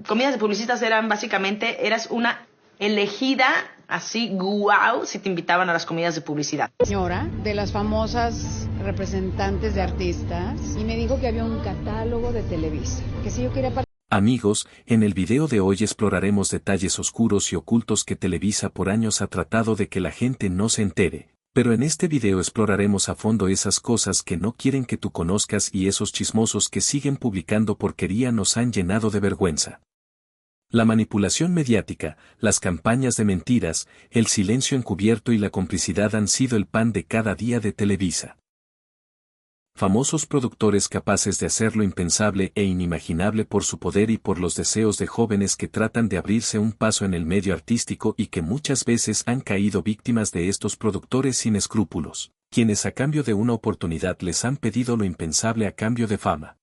comidas de publicistas eran básicamente, eras una elegida así, guau, si te invitaban a las comidas de publicidad. Señora, de las famosas representantes de artistas, y me dijo que había un catálogo de Televisa, que si yo quería participar. Amigos, en el video de hoy exploraremos detalles oscuros y ocultos que Televisa por años ha tratado de que la gente no se entere. Pero en este video exploraremos a fondo esas cosas que no quieren que tú conozcas y esos chismosos que siguen publicando porquería nos han llenado de vergüenza. La manipulación mediática, las campañas de mentiras, el silencio encubierto y la complicidad han sido el pan de cada día de Televisa. Famosos productores capaces de hacer lo impensable e inimaginable por su poder y por los deseos de jóvenes que tratan de abrirse un paso en el medio artístico y que muchas veces han caído víctimas de estos productores sin escrúpulos, quienes a cambio de una oportunidad les han pedido lo impensable a cambio de fama.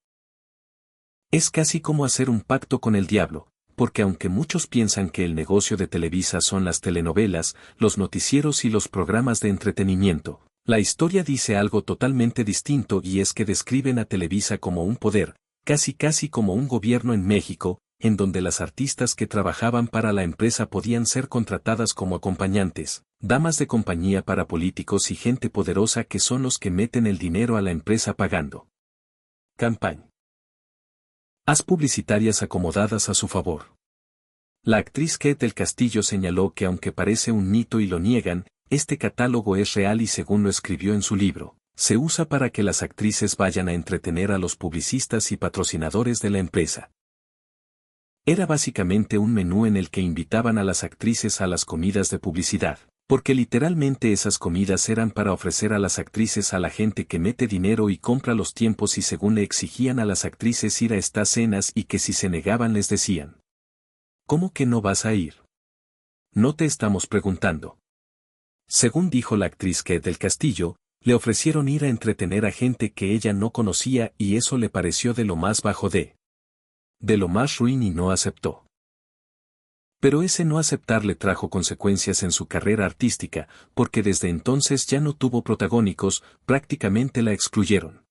Es casi como hacer un pacto con el diablo, porque aunque muchos piensan que el negocio de Televisa son las telenovelas, los noticieros y los programas de entretenimiento, la historia dice algo totalmente distinto y es que describen a Televisa como un poder, casi como un gobierno en México, en donde las artistas que trabajaban para la empresa podían ser contratadas como acompañantes, damas de compañía para políticos y gente poderosa que son los que meten el dinero a la empresa pagando campaña. Haz publicitarias acomodadas a su favor. La actriz Kate del Castillo señaló que aunque parece un mito y lo niegan, este catálogo es real y según lo escribió en su libro, se usa para que las actrices vayan a entretener a los publicistas y patrocinadores de la empresa. Era básicamente un menú en el que invitaban a las actrices a las comidas de publicidad, porque literalmente esas comidas eran para ofrecer a las actrices a la gente que mete dinero y compra los tiempos y según le exigían a las actrices ir a estas cenas y que si se negaban les decían: ¿cómo que no vas a ir? No te estamos preguntando. Según dijo la actriz Kate del Castillo, le ofrecieron ir a entretener a gente que ella no conocía y eso le pareció de lo más bajo de lo más ruin y no aceptó. Pero ese no aceptar le trajo consecuencias en su carrera artística, porque desde entonces ya no tuvo protagónicos, prácticamente la excluyeron.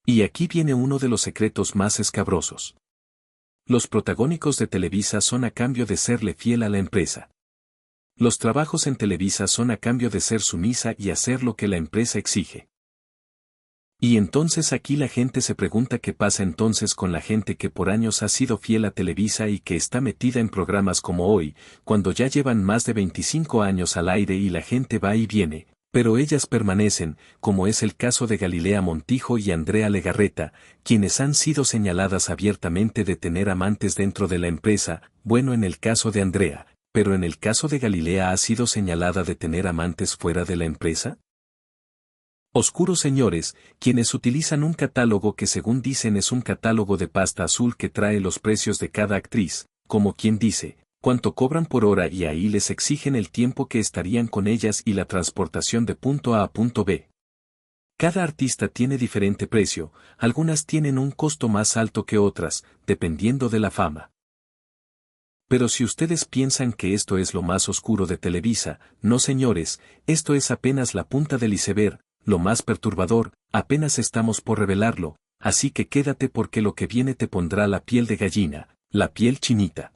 Y aquí viene uno de los secretos más escabrosos. Los protagónicos de Televisa son a cambio de serle fiel a la empresa. Los trabajos en Televisa son a cambio de ser sumisa y hacer lo que la empresa exige. Y entonces aquí la gente se pregunta qué pasa entonces con la gente que por años ha sido fiel a Televisa y que está metida en programas como hoy, cuando ya llevan más de 25 años al aire y la gente va y viene, pero ellas permanecen, como es el caso de Galilea Montijo y Andrea Legarreta, quienes han sido señaladas abiertamente de tener amantes dentro de la empresa, bueno en el caso de Andrea. ¿Pero en el caso de Galilea ha sido señalada de tener amantes fuera de la empresa? Oscuros señores, quienes utilizan un catálogo que según dicen es un catálogo de pasta azul que trae los precios de cada actriz, como quien dice, cuánto cobran por hora y ahí les exigen el tiempo que estarían con ellas y la transportación de punto A a punto B. Cada artista tiene diferente precio, algunas tienen un costo más alto que otras, dependiendo de la fama. Pero si ustedes piensan que esto es lo más oscuro de Televisa, no señores, esto es apenas la punta del iceberg, lo más perturbador, apenas estamos por revelarlo, así que quédate porque lo que viene te pondrá la piel de gallina, la piel chinita.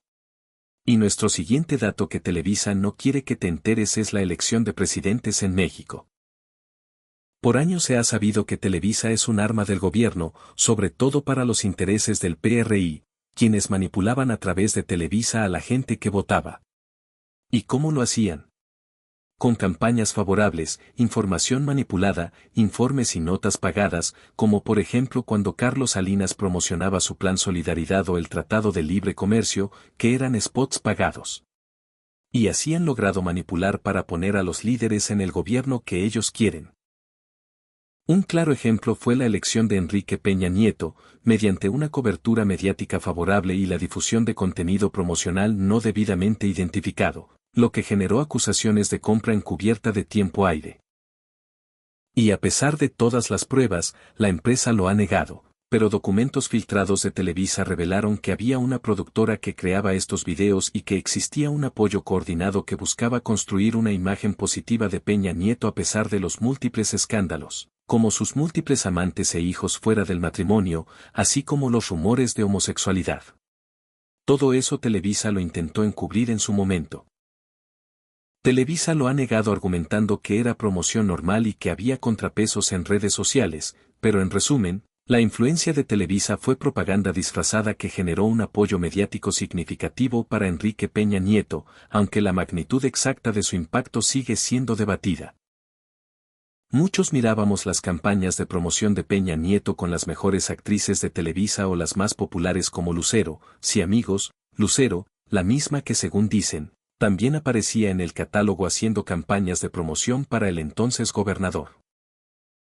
Y nuestro siguiente dato que Televisa no quiere que te enteres es la elección de presidentes en México. Por años se ha sabido que Televisa es un arma del gobierno, sobre todo para los intereses del PRI, quienes manipulaban a través de Televisa a la gente que votaba. ¿Y cómo lo hacían? Con campañas favorables, información manipulada, informes y notas pagadas, como por ejemplo cuando Carlos Salinas promocionaba su Plan Solidaridad o el Tratado de Libre Comercio, que eran spots pagados. Y así han logrado manipular para poner a los líderes en el gobierno que ellos quieren. Un claro ejemplo fue la elección de Enrique Peña Nieto, mediante una cobertura mediática favorable y la difusión de contenido promocional no debidamente identificado, lo que generó acusaciones de compra encubierta de tiempo aire. Y a pesar de todas las pruebas, la empresa lo ha negado, pero documentos filtrados de Televisa revelaron que había una productora que creaba estos videos y que existía un apoyo coordinado que buscaba construir una imagen positiva de Peña Nieto a pesar de los múltiples escándalos, como sus múltiples amantes e hijos fuera del matrimonio, así como los rumores de homosexualidad. todo eso Televisa lo intentó encubrir en su momento. Televisa lo ha negado argumentando que era promoción normal y que había contrapesos en redes sociales, pero en resumen, la influencia de Televisa fue propaganda disfrazada que generó un apoyo mediático significativo para Enrique Peña Nieto, aunque la magnitud exacta de su impacto sigue siendo debatida. Muchos mirábamos las campañas de promoción de Peña Nieto con las mejores actrices de Televisa o las más populares como Lucero, sí amigos, Lucero, la misma que según dicen, también aparecía en el catálogo haciendo campañas de promoción para el entonces gobernador.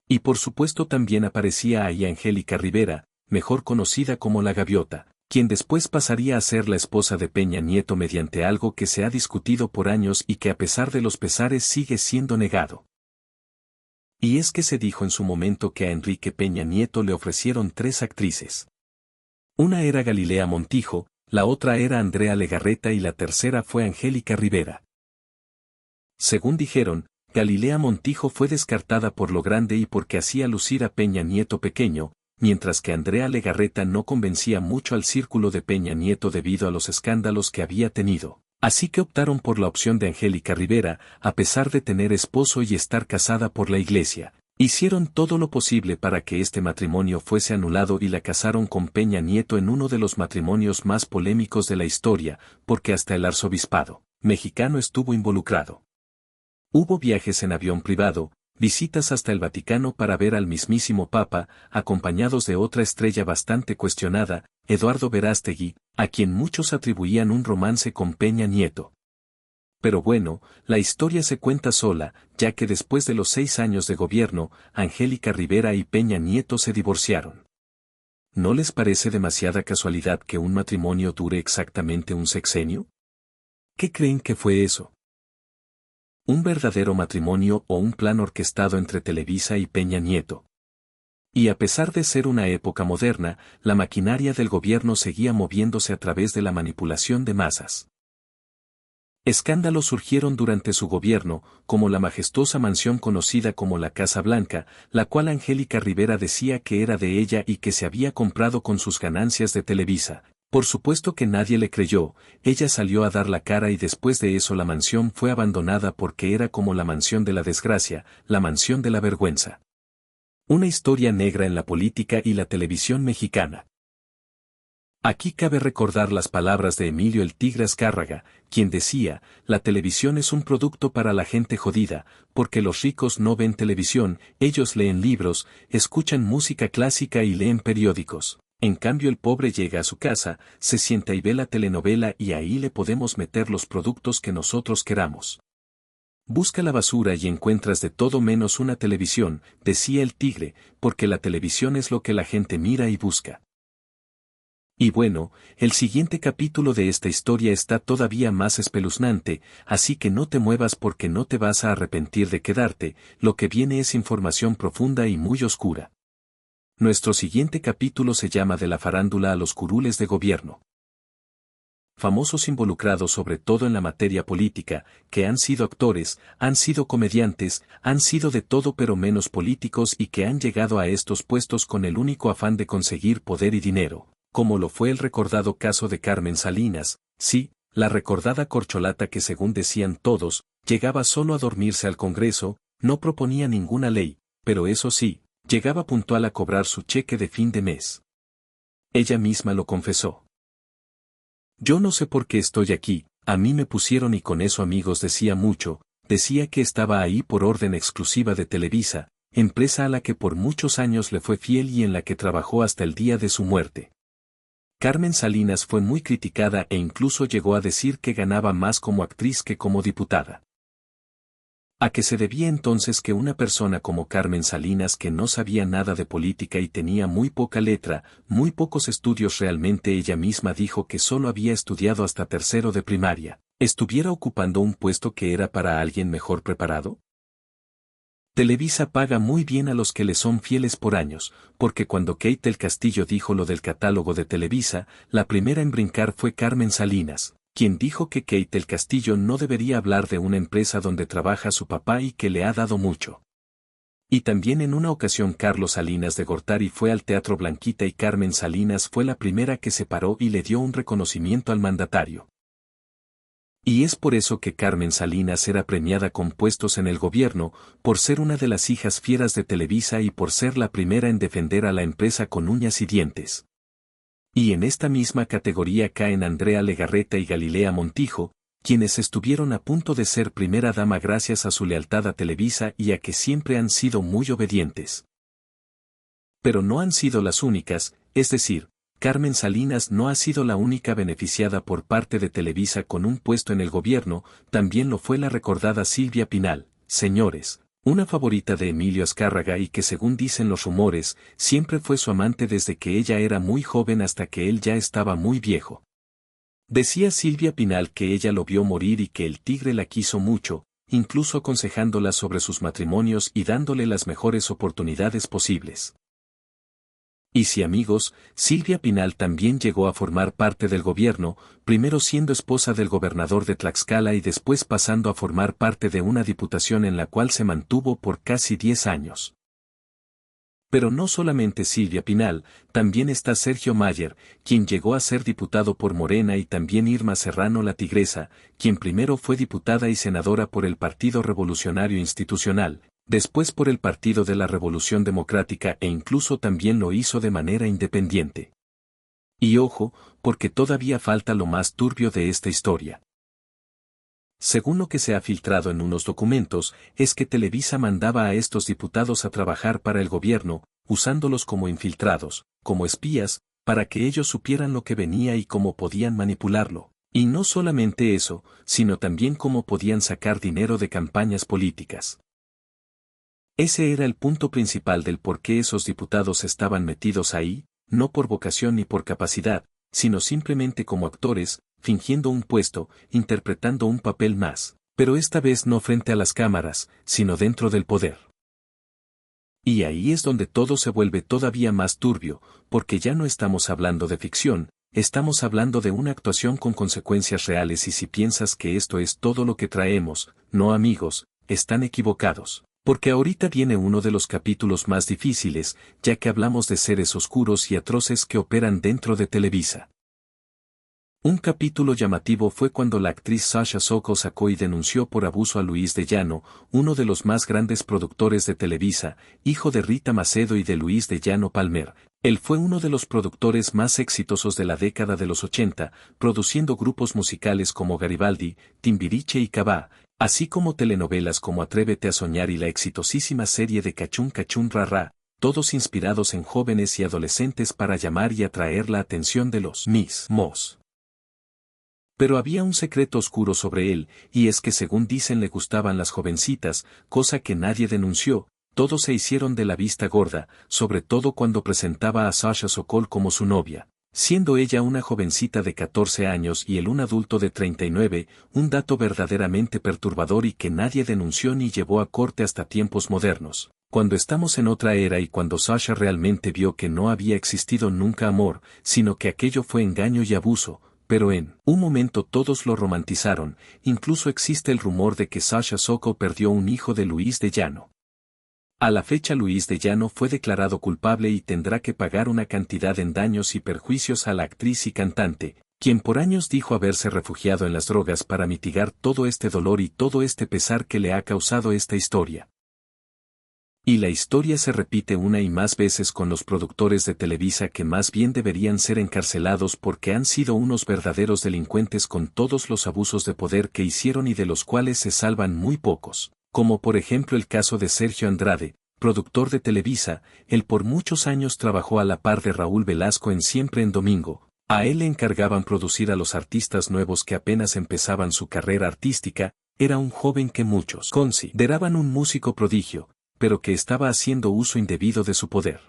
Y por supuesto también aparecía ahí Angélica Rivera, mejor conocida como La Gaviota, quien después pasaría a ser la esposa de Peña Nieto mediante algo que se ha discutido por años y que a pesar de los pesares sigue siendo negado. Y es que se dijo en su momento que a Enrique Peña Nieto le ofrecieron 3 actrices. Una era Galilea Montijo, la otra era Andrea Legarreta y la tercera fue Angélica Rivera. Según dijeron, Galilea Montijo fue descartada por lo grande y porque hacía lucir a Peña Nieto pequeño, mientras que Andrea Legarreta no convencía mucho al círculo de Peña Nieto debido a los escándalos que había tenido. Así que optaron por la opción de Angélica Rivera, a pesar de tener esposo y estar casada por la iglesia. Hicieron todo lo posible para que este matrimonio fuese anulado y la casaron con Peña Nieto en uno de los matrimonios más polémicos de la historia, porque hasta el arzobispado mexicano estuvo involucrado. Hubo viajes en avión privado, visitas hasta el Vaticano para ver al mismísimo Papa, acompañados de otra estrella bastante cuestionada, Eduardo Verástegui, a quien muchos atribuían un romance con Peña Nieto. Pero bueno, la historia se cuenta sola, ya que después de los 6 años de gobierno, Angélica Rivera y Peña Nieto se divorciaron. ¿No les parece demasiada casualidad que un matrimonio dure exactamente un sexenio? ¿Qué creen que fue eso? ¿Un verdadero matrimonio o un plan orquestado entre Televisa y Peña Nieto? Y a pesar de ser una época moderna, la maquinaria del gobierno seguía moviéndose a través de la manipulación de masas. Escándalos surgieron durante su gobierno, como la majestuosa mansión conocida como la Casa Blanca, la cual Angélica Rivera decía que era de ella y que se había comprado con sus ganancias de Televisa. Por supuesto que nadie le creyó, ella salió a dar la cara y después de eso la mansión fue abandonada porque era como la mansión de la desgracia, la mansión de la vergüenza. Una historia negra en la política y la televisión mexicana. Aquí cabe recordar las palabras de Emilio el Tigre Azcárraga, quien decía, la televisión es un producto para la gente jodida, porque los ricos no ven televisión, ellos leen libros, escuchan música clásica y leen periódicos. En cambio el pobre llega a su casa, se sienta y ve la telenovela y ahí le podemos meter los productos que nosotros queramos. Busca la basura y encuentras de todo menos una televisión, decía el Tigre, porque la televisión es lo que la gente mira y busca. Y bueno, el siguiente capítulo de esta historia está todavía más espeluznante, así que no te muevas porque no te vas a arrepentir de quedarte, lo que viene es información profunda y muy oscura. Nuestro siguiente capítulo se llama De la farándula a los curules de gobierno. Famosos involucrados sobre todo en la materia política, que han sido actores, han sido comediantes, han sido de todo pero menos políticos y que han llegado a estos puestos con el único afán de conseguir poder y dinero, como lo fue el recordado caso de Carmen Salinas, sí, la recordada corcholata que según decían todos, llegaba solo a dormirse al Congreso, no proponía ninguna ley, pero eso sí, llegaba puntual a cobrar su cheque de fin de mes. Ella misma lo confesó. Yo no sé por qué estoy aquí, a mí me pusieron y con eso amigos decía mucho, decía que estaba ahí por orden exclusiva de Televisa, empresa a la que por muchos años le fue fiel y en la que trabajó hasta el día de su muerte. Carmen Salinas fue muy criticada e incluso llegó a decir que ganaba más como actriz que como diputada. ¿A qué se debía entonces que una persona como Carmen Salinas que no sabía nada de política y tenía muy poca letra, muy pocos estudios realmente ella misma dijo que solo había estudiado hasta tercero de primaria, estuviera ocupando un puesto que era para alguien mejor preparado? Televisa paga muy bien a los que le son fieles por años, porque cuando Kate del Castillo dijo lo del catálogo de Televisa, la primera en brincar fue Carmen Salinas, quien dijo que Kate del Castillo no debería hablar de una empresa donde trabaja su papá y que le ha dado mucho. Y también en una ocasión Carlos Salinas de Gortari fue al Teatro Blanquita y Carmen Salinas fue la primera que se paró y le dio un reconocimiento al mandatario. Y es por eso que Carmen Salinas era premiada con puestos en el gobierno, por ser una de las hijas fieras de Televisa y por ser la primera en defender a la empresa con uñas y dientes. Y en esta misma categoría caen Andrea Legarreta y Galilea Montijo, quienes estuvieron a punto de ser primera dama gracias a su lealtad a Televisa y a que siempre han sido muy obedientes. Pero no han sido las únicas, es decir, Carmen Salinas no ha sido la única beneficiada por parte de Televisa con un puesto en el gobierno, también lo fue la recordada Silvia Pinal, señores, una favorita de Emilio Azcárraga y que según dicen los rumores, siempre fue su amante desde que ella era muy joven hasta que él ya estaba muy viejo. Decía Silvia Pinal que ella lo vio morir y que el tigre la quiso mucho, incluso aconsejándola sobre sus matrimonios y dándole las mejores oportunidades posibles. Y sí amigos, Silvia Pinal también llegó a formar parte del gobierno, primero siendo esposa del gobernador de Tlaxcala y después pasando a formar parte de una diputación en la cual se mantuvo por casi 10 años. Pero no solamente Silvia Pinal, también está Sergio Mayer, quien llegó a ser diputado por Morena y también Irma Serrano la Tigresa, quien primero fue diputada y senadora por el Partido Revolucionario Institucional, después por el Partido de la Revolución Democrática e incluso también lo hizo de manera independiente. Y ojo, porque todavía falta lo más turbio de esta historia. Según lo que se ha filtrado en unos documentos, es que Televisa mandaba a estos diputados a trabajar para el gobierno, usándolos como infiltrados, como espías, para que ellos supieran lo que venía y cómo podían manipularlo. Y no solamente eso, sino también cómo podían sacar dinero de campañas políticas. Ese era el punto principal del por qué esos diputados estaban metidos ahí, no por vocación ni por capacidad, sino simplemente como actores, fingiendo un puesto, interpretando un papel más, pero esta vez no frente a las cámaras, sino dentro del poder. Y ahí es donde todo se vuelve todavía más turbio, porque ya no estamos hablando de ficción, estamos hablando de una actuación con consecuencias reales y si piensas que esto es todo lo que traemos, no amigos, están equivocados. Porque ahorita viene uno de los capítulos más difíciles, ya que hablamos de seres oscuros y atroces que operan dentro de Televisa. Un capítulo llamativo fue cuando la actriz Sasha Sokol sacó y denunció por abuso a Luis de Llano, uno de los más grandes productores de Televisa, hijo de Rita Macedo y de Luis de Llano Palmer. Él fue uno de los productores más exitosos de la década de los 80, produciendo grupos musicales como Garibaldi, Timbiriche y Cabá, así como telenovelas como Atrévete a soñar y la exitosísima serie de Cachún Cachún Rarrá, todos inspirados en jóvenes y adolescentes para llamar y atraer la atención de los mismos. Pero había un secreto oscuro sobre él, y es que según dicen le gustaban las jovencitas, cosa que nadie denunció, todos se hicieron de la vista gorda, sobre todo cuando presentaba a Sasha Sokol como su novia. Siendo ella una jovencita de 14 años y él un adulto de 39, un dato verdaderamente perturbador y que nadie denunció ni llevó a corte hasta tiempos modernos, cuando estamos en otra era y cuando Sasha realmente vio que no había existido nunca amor, sino que aquello fue engaño y abuso, pero en un momento todos lo romantizaron, incluso existe el rumor de que Sasha Sokol perdió un hijo de Luis de Llano. A la fecha Luis de Llano fue declarado culpable y tendrá que pagar una cantidad en daños y perjuicios a la actriz y cantante, quien por años dijo haberse refugiado en las drogas para mitigar todo este dolor y todo este pesar que le ha causado esta historia. Y la historia se repite una y más veces con los productores de Televisa que más bien deberían ser encarcelados porque han sido unos verdaderos delincuentes con todos los abusos de poder que hicieron y de los cuales se salvan muy pocos. Como por ejemplo el caso de Sergio Andrade, productor de Televisa, él por muchos años trabajó a la par de Raúl Velasco en Siempre en Domingo, a él le encargaban producir a los artistas nuevos que apenas empezaban su carrera artística, era un joven que muchos consideraban un músico prodigio, pero que estaba haciendo uso indebido de su poder.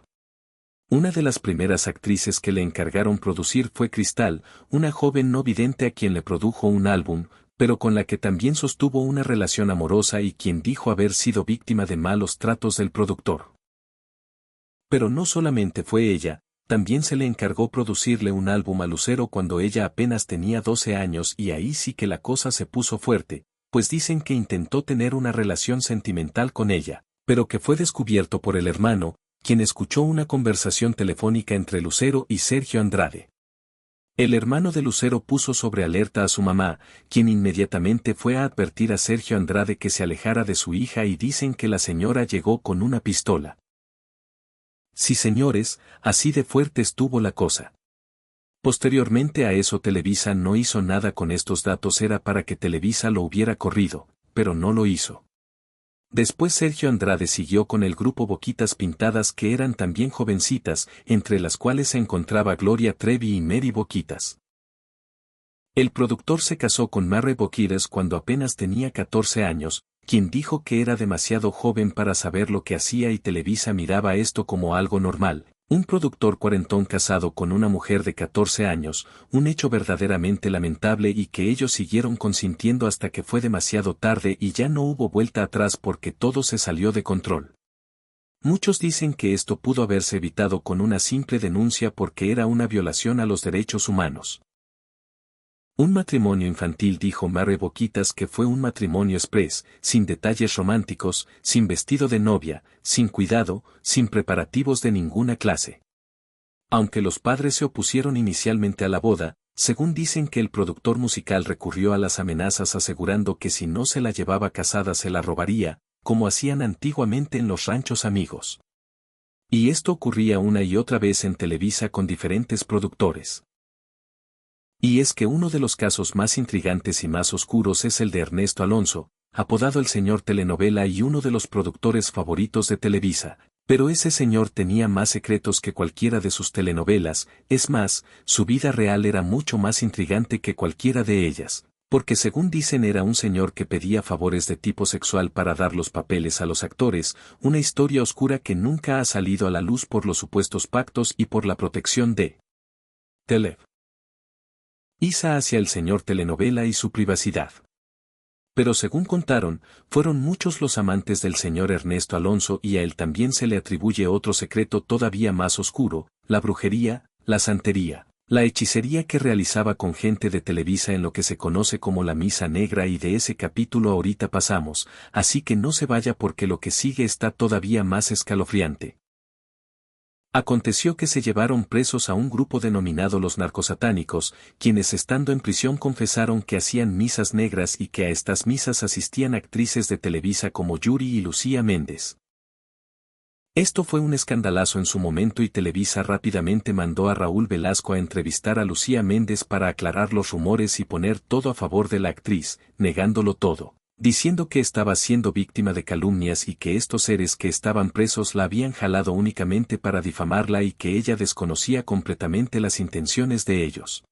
Una de las primeras actrices que le encargaron producir fue Cristal, una joven no vidente a quien le produjo un álbum, pero con la que también sostuvo una relación amorosa y quien dijo haber sido víctima de malos tratos del productor. Pero no solamente fue ella, también se le encargó producirle un álbum a Lucero cuando ella apenas tenía 12 años y ahí sí que la cosa se puso fuerte, pues dicen que intentó tener una relación sentimental con ella, pero que fue descubierto por el hermano, quien escuchó una conversación telefónica entre Lucero y Sergio Andrade. El hermano de Lucero puso sobre alerta a su mamá, quien inmediatamente fue a advertir a Sergio Andrade que se alejara de su hija y dicen que la señora llegó con una pistola. Sí, señores, así de fuerte estuvo la cosa. Posteriormente a eso Televisa no hizo nada con estos datos, era para que Televisa lo hubiera corrido, pero no lo hizo. Después Sergio Andrade siguió con el grupo Boquitas Pintadas, que eran también jovencitas, entre las cuales se encontraba Gloria Trevi y Mary Boquitas. El productor se casó con Mary Boquitas cuando apenas tenía 14 años, quien dijo que era demasiado joven para saber lo que hacía y Televisa miraba esto como algo normal. Un productor cuarentón casado con una mujer de 14 años, un hecho verdaderamente lamentable y que ellos siguieron consintiendo hasta que fue demasiado tarde y ya no hubo vuelta atrás porque todo se salió de control. Muchos dicen que esto pudo haberse evitado con una simple denuncia porque era una violación a los derechos humanos. Un matrimonio infantil, dijo Mary Boquitas, que fue un matrimonio express, sin detalles románticos, sin vestido de novia, sin cuidado, sin preparativos de ninguna clase. Aunque los padres se opusieron inicialmente a la boda, según dicen que el productor musical recurrió a las amenazas asegurando que si no se la llevaba casada se la robaría, como hacían antiguamente en los ranchos amigos. Y esto ocurría una y otra vez en Televisa con diferentes productores. Y es que uno de los casos más intrigantes y más oscuros es el de Ernesto Alonso, apodado el señor telenovela y uno de los productores favoritos de Televisa, pero ese señor tenía más secretos que cualquiera de sus telenovelas, es más, su vida real era mucho más intrigante que cualquiera de ellas, porque según dicen era un señor que pedía favores de tipo sexual para dar los papeles a los actores, una historia oscura que nunca ha salido a la luz por los supuestos pactos y por la protección de Televisa hacia el señor telenovela y su privacidad. Pero según contaron, fueron muchos los amantes del señor Ernesto Alonso y a él también se le atribuye otro secreto todavía más oscuro, la brujería, la santería, la hechicería que realizaba con gente de Televisa en lo que se conoce como la Misa Negra, y de ese capítulo ahorita pasamos, así que no se vaya porque lo que sigue está todavía más escalofriante. Aconteció que se llevaron presos a un grupo denominado los narcosatánicos, quienes estando en prisión confesaron que hacían misas negras y que a estas misas asistían actrices de Televisa como Yuri y Lucía Méndez. Esto fue un escandalazo en su momento y Televisa rápidamente mandó a Raúl Velasco a entrevistar a Lucía Méndez para aclarar los rumores y poner todo a favor de la actriz, negándolo todo, diciendo que estaba siendo víctima de calumnias y que estos seres que estaban presos la habían jalado únicamente para difamarla y que ella desconocía completamente las intenciones de ellos.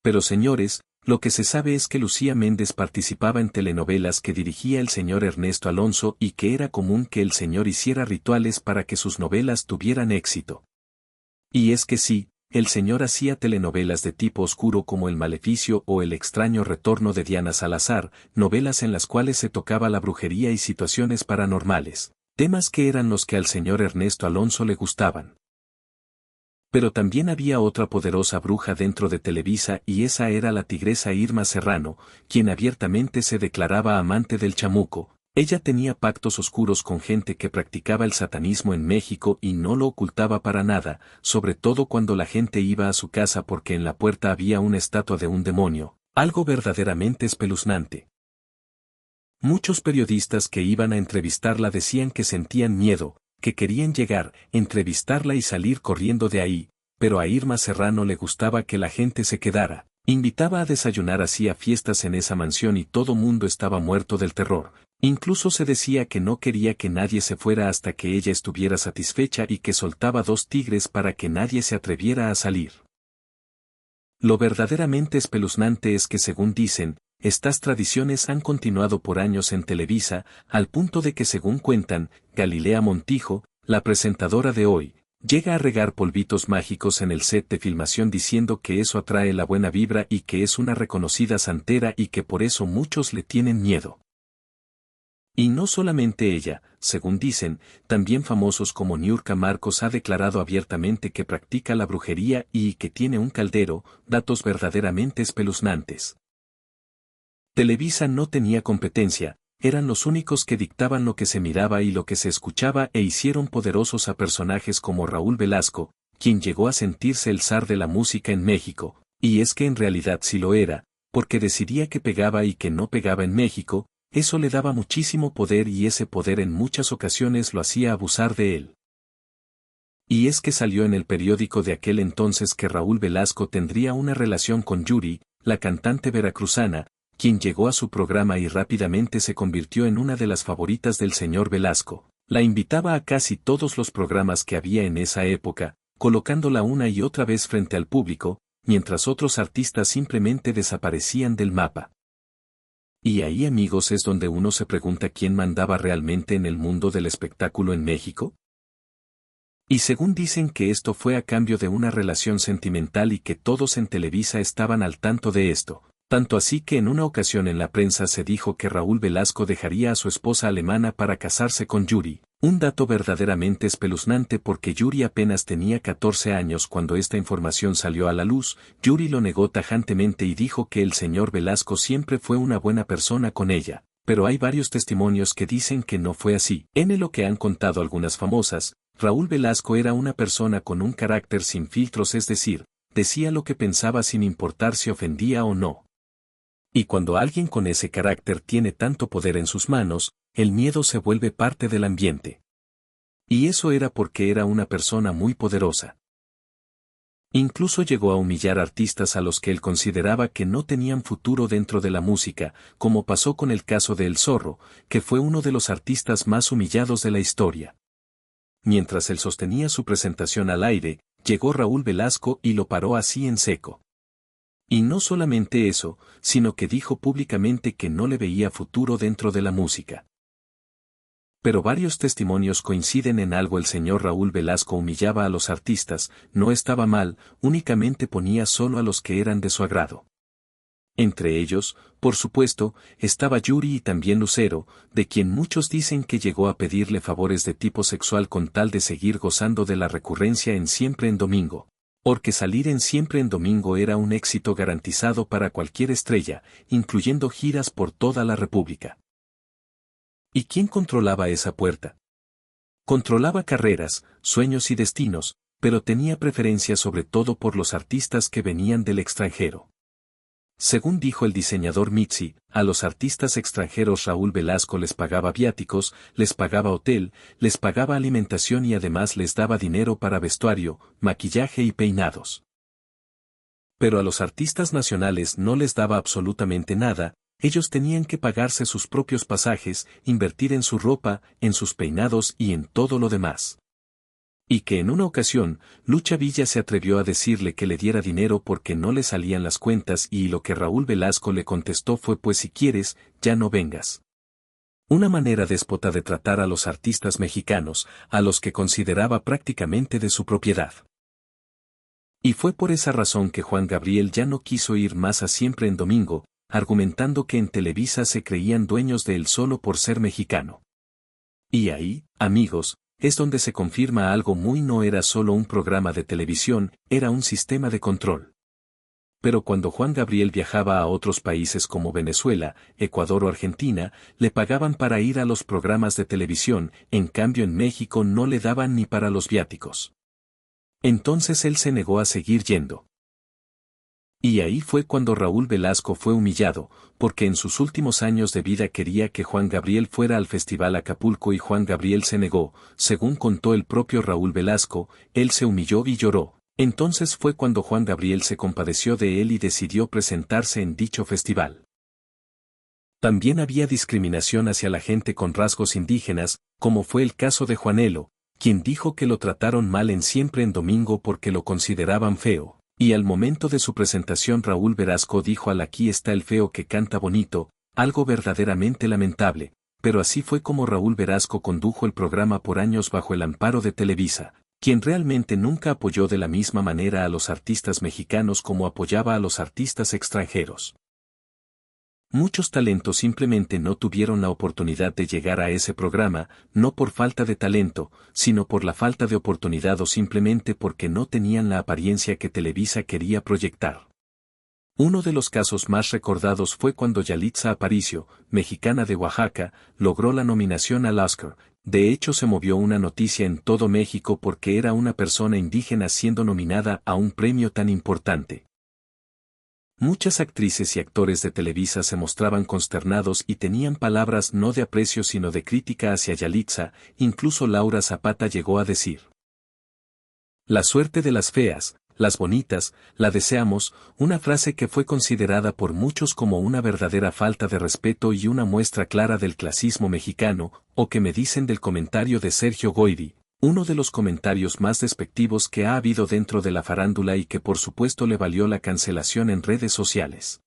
Pero señores, lo que se sabe es que Lucía Méndez participaba en telenovelas que dirigía el señor Ernesto Alonso y que era común que el señor hiciera rituales para que sus novelas tuvieran éxito. Y es que sí, el señor hacía telenovelas de tipo oscuro como El Maleficio o El extraño retorno de Diana Salazar, novelas en las cuales se tocaba la brujería y situaciones paranormales, temas que eran los que al señor Ernesto Alonso le gustaban. Pero también había otra poderosa bruja dentro de Televisa y esa era la tigresa Irma Serrano, quien abiertamente se declaraba amante del chamuco. Ella tenía pactos oscuros con gente que practicaba el satanismo en México y no lo ocultaba para nada, sobre todo cuando la gente iba a su casa porque en la puerta había una estatua de un demonio, algo verdaderamente espeluznante. Muchos periodistas que iban a entrevistarla decían que sentían miedo, que querían llegar, entrevistarla y salir corriendo de ahí, pero a Irma Serrano le gustaba que la gente se quedara. Invitaba a desayunar, hacía fiestas en esa mansión y todo mundo estaba muerto del terror. Incluso se decía que no quería que nadie se fuera hasta que ella estuviera satisfecha y que soltaba 2 tigres para que nadie se atreviera a salir. Lo verdaderamente espeluznante es que, según dicen, estas tradiciones han continuado por años en Televisa, al punto de que, según cuentan, Galilea Montijo, la presentadora de hoy, llega a regar polvitos mágicos en el set de filmación diciendo que eso atrae la buena vibra y que es una reconocida santera y que por eso muchos le tienen miedo. Y no solamente ella, según dicen, también famosos como Niurka Marcos ha declarado abiertamente que practica la brujería y que tiene un caldero, datos verdaderamente espeluznantes. Televisa no tenía competencia, eran los únicos que dictaban lo que se miraba y lo que se escuchaba e hicieron poderosos a personajes como Raúl Velasco, quien llegó a sentirse el zar de la música en México, y es que en realidad sí lo era, porque decidía que pegaba y que no pegaba en México, eso le daba muchísimo poder y ese poder en muchas ocasiones lo hacía abusar de él. Y es que salió en el periódico de aquel entonces que Raúl Velasco tendría una relación con Yuri, la cantante veracruzana, quien llegó a su programa y rápidamente se convirtió en una de las favoritas del señor Velasco. La invitaba a casi todos los programas que había en esa época, colocándola una y otra vez frente al público, mientras otros artistas simplemente desaparecían del mapa. Y ahí, amigos, es donde uno se pregunta quién mandaba realmente en el mundo del espectáculo en México. Y según dicen que esto fue a cambio de una relación sentimental y que todos en Televisa estaban al tanto de esto, tanto así que en una ocasión en la prensa se dijo que Raúl Velasco dejaría a su esposa alemana para casarse con Yuri, un dato verdaderamente espeluznante porque Yuri apenas tenía 14 años cuando esta información salió a la luz. Yuri lo negó tajantemente y dijo que el señor Velasco siempre fue una buena persona con ella, pero hay varios testimonios que dicen que no fue así. En lo que han contado algunas famosas, Raúl Velasco era una persona con un carácter sin filtros, es decir, decía lo que pensaba sin importar si ofendía o no. Y cuando alguien con ese carácter tiene tanto poder en sus manos, el miedo se vuelve parte del ambiente. Y eso era porque era una persona muy poderosa. Incluso llegó a humillar artistas a los que él consideraba que no tenían futuro dentro de la música, como pasó con el caso de El Zorro, que fue uno de los artistas más humillados de la historia. Mientras él sostenía su presentación al aire, llegó Raúl Velasco y lo paró así en seco. Y no solamente eso, sino que dijo públicamente que no le veía futuro dentro de la música. Pero varios testimonios coinciden en algo: el señor Raúl Velasco humillaba a los artistas, no estaba mal, únicamente ponía solo a los que eran de su agrado. Entre ellos, por supuesto, estaba Yuri y también Lucero, de quien muchos dicen que llegó a pedirle favores de tipo sexual con tal de seguir gozando de la recurrencia en Siempre en Domingo. Porque salir en Siempre en Domingo era un éxito garantizado para cualquier estrella, incluyendo giras por toda la República. ¿Y quién controlaba esa puerta? Controlaba carreras, sueños y destinos, pero tenía preferencia sobre todo por los artistas que venían del extranjero. Según dijo el diseñador Mitzi, a los artistas extranjeros Raúl Velasco les pagaba viáticos, les pagaba hotel, les pagaba alimentación y además les daba dinero para vestuario, maquillaje y peinados. Pero a los artistas nacionales no les daba absolutamente nada, ellos tenían que pagarse sus propios pasajes, invertir en su ropa, en sus peinados y en todo lo demás. Y que en una ocasión, Lucha Villa se atrevió a decirle que le diera dinero porque no le salían las cuentas y lo que Raúl Velasco le contestó fue: pues si quieres, ya no vengas. Una manera déspota de tratar a los artistas mexicanos, a los que consideraba prácticamente de su propiedad. Y fue por esa razón que Juan Gabriel ya no quiso ir más a Siempre en Domingo, argumentando que en Televisa se creían dueños de él solo por ser mexicano. Y ahí, amigos, es donde se confirma algo muy: no era solo un programa de televisión, era un sistema de control. Pero cuando Juan Gabriel viajaba a otros países como Venezuela, Ecuador o Argentina, le pagaban para ir a los programas de televisión, en cambio en México no le daban ni para los viáticos. Entonces él se negó a seguir yendo. Y ahí fue cuando Raúl Velasco fue humillado, porque en sus últimos años de vida quería que Juan Gabriel fuera al Festival Acapulco y Juan Gabriel se negó. Según contó el propio Raúl Velasco, él se humilló y lloró. Entonces fue cuando Juan Gabriel se compadeció de él y decidió presentarse en dicho festival. También había discriminación hacia la gente con rasgos indígenas, como fue el caso de Juanelo, quien dijo que lo trataron mal en Siempre en Domingo porque lo consideraban feo. Y al momento de su presentación Raúl Velasco dijo: al aquí está el feo que canta bonito, algo verdaderamente lamentable, pero así fue como Raúl Velasco condujo el programa por años bajo el amparo de Televisa, quien realmente nunca apoyó de la misma manera a los artistas mexicanos como apoyaba a los artistas extranjeros. Muchos talentos simplemente no tuvieron la oportunidad de llegar a ese programa, no por falta de talento, sino por la falta de oportunidad o simplemente porque no tenían la apariencia que Televisa quería proyectar. Uno de los casos más recordados fue cuando Yalitza Aparicio, mexicana de Oaxaca, logró la nominación al Oscar. De hecho, se movió una noticia en todo México porque era una persona indígena siendo nominada a un premio tan importante. Muchas actrices y actores de Televisa se mostraban consternados y tenían palabras no de aprecio sino de crítica hacia Yalitza, incluso Laura Zapata llegó a decir: "La suerte de las feas, las bonitas, la deseamos", una frase que fue considerada por muchos como una verdadera falta de respeto y una muestra clara del clasismo mexicano, o que me dicen del comentario de Sergio Goyri, uno de los comentarios más despectivos que ha habido dentro de la farándula y que por supuesto le valió la cancelación en redes sociales.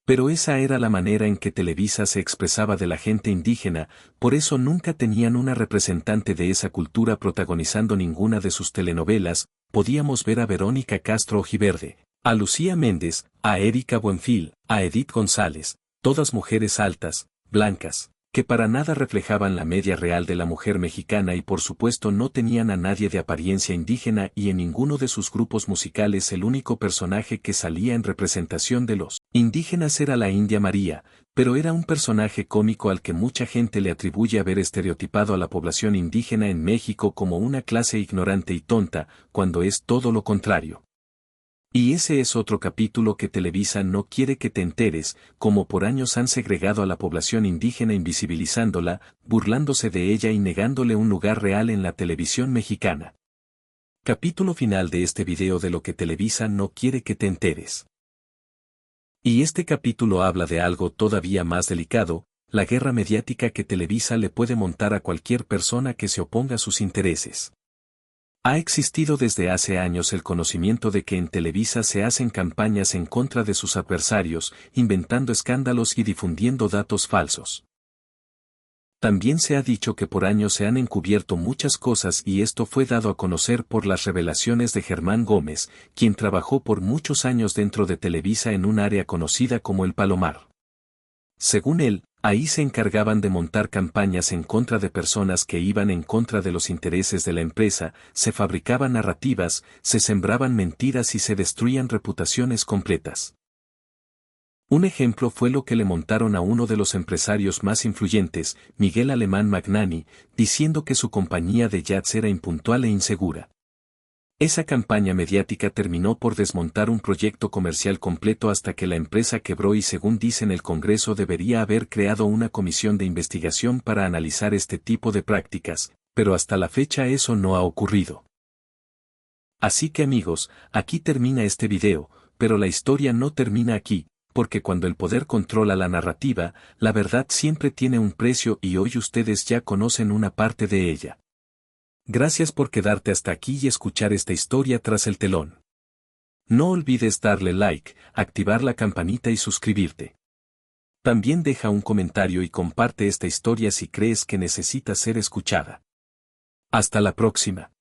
Pero esa era la manera en que Televisa se expresaba de la gente indígena, por eso nunca tenían una representante de esa cultura protagonizando ninguna de sus telenovelas. Podíamos ver a Verónica Castro Ojiverde, a Lucía Méndez, a Erika Buenfil, a Edith González, todas mujeres altas, blancas, que para nada reflejaban la media real de la mujer mexicana y por supuesto no tenían a nadie de apariencia indígena y en ninguno de sus grupos musicales el único personaje que salía en representación de los indígenas era la India María, pero era un personaje cómico al que mucha gente le atribuye haber estereotipado a la población indígena en México como una clase ignorante y tonta, cuando es todo lo contrario. Y ese es otro capítulo que Televisa no quiere que te enteres, como por años han segregado a la población indígena invisibilizándola, burlándose de ella y negándole un lugar real en la televisión mexicana. Capítulo final de este video de lo que Televisa no quiere que te enteres. Y este capítulo habla de algo todavía más delicado, la guerra mediática que Televisa le puede montar a cualquier persona que se oponga a sus intereses. Ha existido desde hace años el conocimiento de que en Televisa se hacen campañas en contra de sus adversarios, inventando escándalos y difundiendo datos falsos. También se ha dicho que por años se han encubierto muchas cosas y esto fue dado a conocer por las revelaciones de Germán Gómez, quien trabajó por muchos años dentro de Televisa en un área conocida como el Palomar. Según él, ahí se encargaban de montar campañas en contra de personas que iban en contra de los intereses de la empresa, se fabricaban narrativas, se sembraban mentiras y se destruían reputaciones completas. Un ejemplo fue lo que le montaron a uno de los empresarios más influyentes, Miguel Alemán Magnani, diciendo que su compañía de yachts era impuntual e insegura. Esa campaña mediática terminó por desmontar un proyecto comercial completo hasta que la empresa quebró y según dicen el Congreso debería haber creado una comisión de investigación para analizar este tipo de prácticas, pero hasta la fecha eso no ha ocurrido. Así que amigos, aquí termina este video, pero la historia no termina aquí, porque cuando el poder controla la narrativa, la verdad siempre tiene un precio y hoy ustedes ya conocen una parte de ella. Gracias por quedarte hasta aquí y escuchar esta historia tras el telón. No olvides darle like, activar la campanita y suscribirte. También deja un comentario y comparte esta historia si crees que necesita ser escuchada. Hasta la próxima.